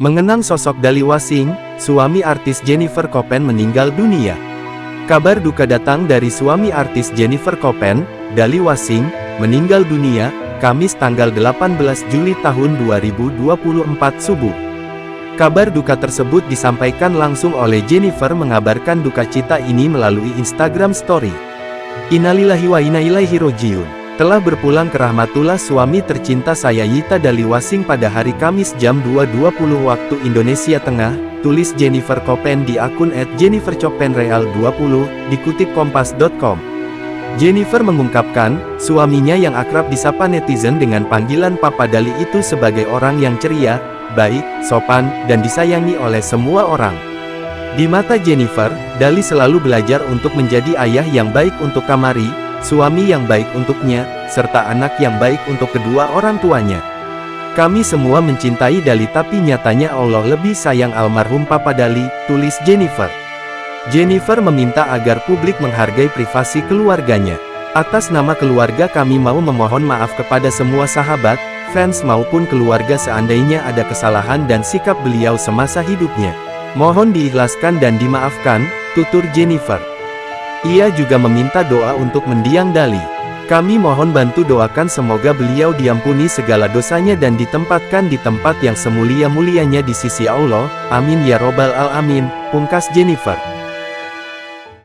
Mengenang sosok Dali Wasing, suami artis Jennifer Koppen meninggal dunia. Kabar duka datang dari suami artis Jennifer Koppen, Dali Wasing, meninggal dunia, Kamis tanggal 18 Juli tahun 2024 subuh. Kabar duka tersebut disampaikan langsung oleh Jennifer mengabarkan duka cita ini melalui Instagram Story. Innalillahi wa inna ilaihi rojiun. Telah berpulang ke rahmatullah suami tercinta saya Yita Dali Wasing pada hari Kamis jam 2.20 waktu Indonesia Tengah, tulis Jennifer Koppen di akun @jennifercoppenreal20, dikutip kompas.com. Jennifer mengungkapkan, suaminya yang akrab disapa netizen dengan panggilan Papa Dali itu sebagai orang yang ceria, baik, sopan, dan disayangi oleh semua orang. Di mata Jennifer, Dali selalu belajar untuk menjadi ayah yang baik untuk Kamari, suami yang baik untuknya, serta anak yang baik untuk kedua orang tuanya. Kami semua mencintai Dali tapi nyatanya Allah lebih sayang almarhum Papa Dali, tulis Jennifer. Jennifer meminta agar publik menghargai privasi keluarganya. Atas nama keluarga kami mau memohon maaf kepada semua sahabat, fans maupun keluarga seandainya ada kesalahan dan sikap beliau semasa hidupnya. Mohon diikhlaskan dan dimaafkan, tutur Jennifer. Ia juga meminta doa untuk mendiang Dali. Kami mohon bantu doakan semoga beliau diampuni segala dosanya dan ditempatkan di tempat yang semulia-mulianya di sisi Allah, amin ya robbal alamin, pungkas Jennifer.